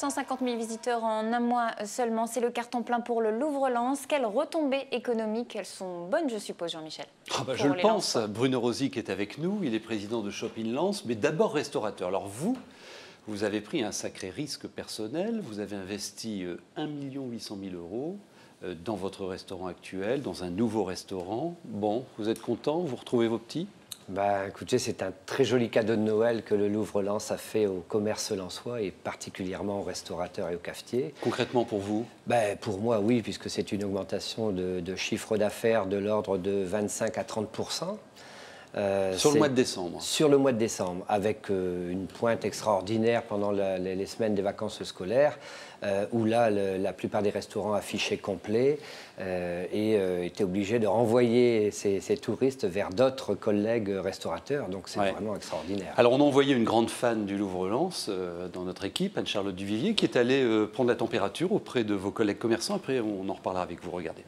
150 000 visiteurs en un mois seulement, c'est le carton plein pour le Louvre-Lens. Quelles retombées économiques? Elles sont bonnes, je suppose, Jean-Michel. Je le pense. Bruno Rosic est avec nous, il est président de Shopping Lens, mais d'abord restaurateur. Alors vous avez pris un sacré risque personnel, vous avez investi 1 800 000 € dans votre restaurant actuel, dans un nouveau restaurant. Bon, vous êtes content, vous retrouvez vos petits? Écoutez, c'est un très joli cadeau de Noël que le Louvre-Lens a fait au commerce lensois et particulièrement aux restaurateurs et aux cafetiers. Concrètement pour vous? Pour moi, oui, puisque c'est une augmentation de chiffre d'affaires de l'ordre de 25 à 30%. Sur le mois de décembre? Sur le mois de décembre, avec une pointe extraordinaire pendant les semaines des vacances scolaires, où là, la plupart des restaurants affichaient complet et étaient obligés de renvoyer ces touristes vers d'autres collègues restaurateurs. Donc c'est vraiment extraordinaire. Alors on a envoyé une grande fan du Louvre-Lens dans notre équipe, Anne-Charlotte Duvivier, qui est allée prendre la température auprès de vos collègues commerçants. Après, on en reparlera avec vous. Regardez.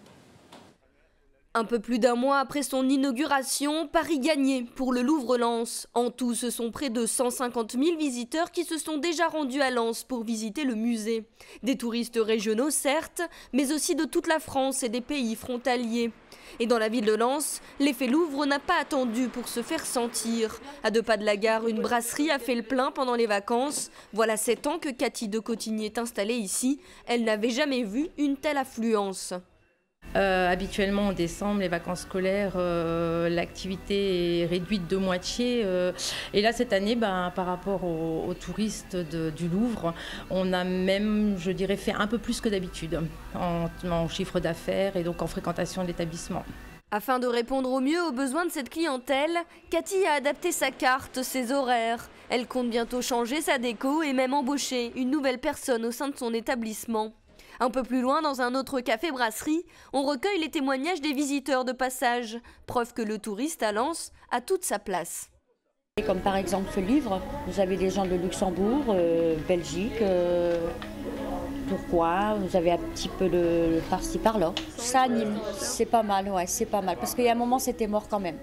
Un peu plus d'un mois après son inauguration, Paris gagné pour le Louvre-Lens. En tout, ce sont près de 150 000 visiteurs qui se sont déjà rendus à Lens pour visiter le musée. Des touristes régionaux, certes, mais aussi de toute la France et des pays frontaliers. Et dans la ville de Lens, l'effet Louvre n'a pas attendu pour se faire sentir. À 2 pas de la gare, une brasserie a fait le plein pendant les vacances. Voilà 7 ans que Cathy de Cotigny est installée ici. Elle n'avait jamais vu une telle affluence. Habituellement en décembre, les vacances scolaires, l'activité est réduite de moitié. Et là, cette année, par rapport aux touristes du Louvre, on a même, je dirais, fait un peu plus que d'habitude en chiffre d'affaires et donc en fréquentation de l'établissement. Afin de répondre au mieux aux besoins de cette clientèle, Cathy a adapté sa carte, ses horaires. Elle compte bientôt changer sa déco et même embaucher une nouvelle personne au sein de son établissement. Un peu plus loin, dans un autre café-brasserie, on recueille les témoignages des visiteurs de passage. Preuve que le touriste à Lens a toute sa place. Comme par exemple ce livre, vous avez des gens de Luxembourg, Belgique, Tourcoing, vous avez un petit peu le par-ci par-là. Ça anime, c'est pas mal, ouais, c'est pas mal. Parce qu'il y a un moment, c'était mort quand même.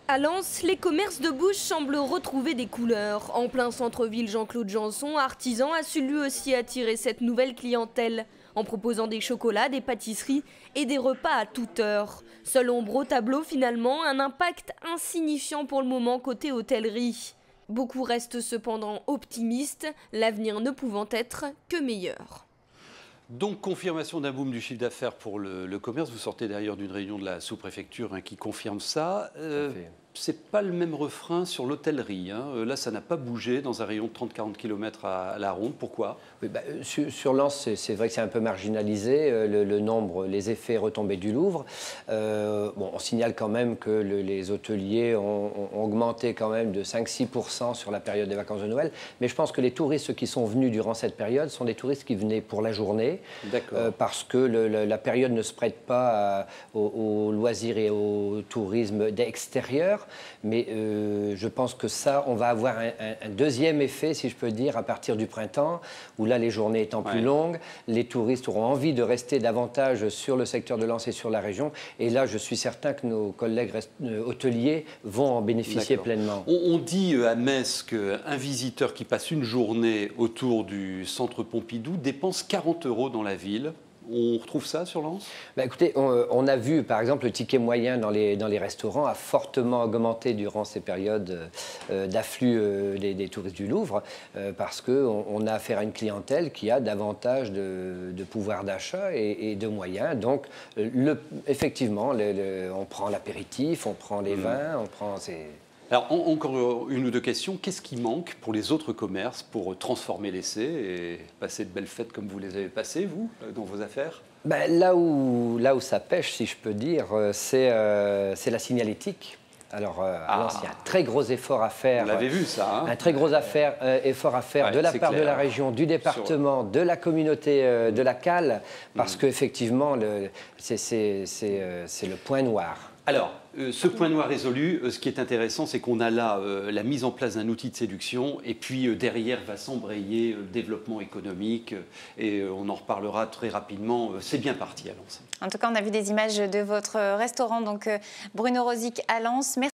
À Lens, les commerces de bouche semblent retrouver des couleurs. En plein centre-ville, Jean-Claude Janson, artisan, a su lui aussi attirer cette nouvelle clientèle, en proposant des chocolats, des pâtisseries et des repas à toute heure. Seule ombre au tableau finalement, un impact insignifiant pour le moment côté hôtellerie. Beaucoup restent cependant optimistes, l'avenir ne pouvant être que meilleur. Donc, confirmation d'un boom du chiffre d'affaires pour le commerce. Vous sortez d'ailleurs d'une réunion de la sous-préfecture qui confirme ça. C'est pas le même refrain sur l'hôtellerie. Là, ça n'a pas bougé dans un rayon de 30-40 km à la ronde. Pourquoi? Oui, sur Lens, c'est vrai que c'est un peu marginalisé, le nombre, les effets retombés du Louvre. On signale quand même que les hôteliers ont augmenté quand même de 5-6% sur la période des vacances de Noël. Mais je pense que les touristes qui sont venus durant cette période sont des touristes qui venaient pour la journée. Parce que la période ne se prête pas aux loisirs et au tourisme extérieur. Mais je pense que ça, on va avoir un deuxième effet, si je peux dire, à partir du printemps, où là, les journées étant plus longues, les touristes auront envie de rester davantage sur le secteur de Lens et sur la région. Et là, je suis certain que nos collègues hôteliers vont en bénéficier pleinement. On dit à Metz qu'un visiteur qui passe une journée autour du centre Pompidou dépense 40 € dans la ville. On retrouve ça sur Lens? Écoutez, on a vu, par exemple, le ticket moyen dans les restaurants a fortement augmenté durant ces périodes d'afflux des touristes du Louvre, parce qu'on a affaire à une clientèle qui a davantage de pouvoir d'achat et de moyens. Donc, effectivement, on prend l'apéritif, on prend les vins, on prend... Alors, encore une ou deux questions. Qu'est-ce qui manque pour les autres commerces pour transformer l'essai et passer de belles fêtes comme vous les avez passées, vous, dans vos affaires? Là où ça pêche, si je peux dire, c'est la signalétique. Alors, Lens, il y a un très gros effort à faire. On l'avait vu, ça. Un très gros effort à faire de la part de la région, du département, de la communauté de la Cale, parce qu'effectivement, c'est le point noir. Alors, ce point noir résolu, ce qui est intéressant, c'est qu'on a là la mise en place d'un outil de séduction et puis derrière va s'embrayer le développement économique et on en reparlera très rapidement. C'est bien parti à Lens. En tout cas, on a vu des images de votre restaurant, donc Bruno Rosic à Lens. Merci.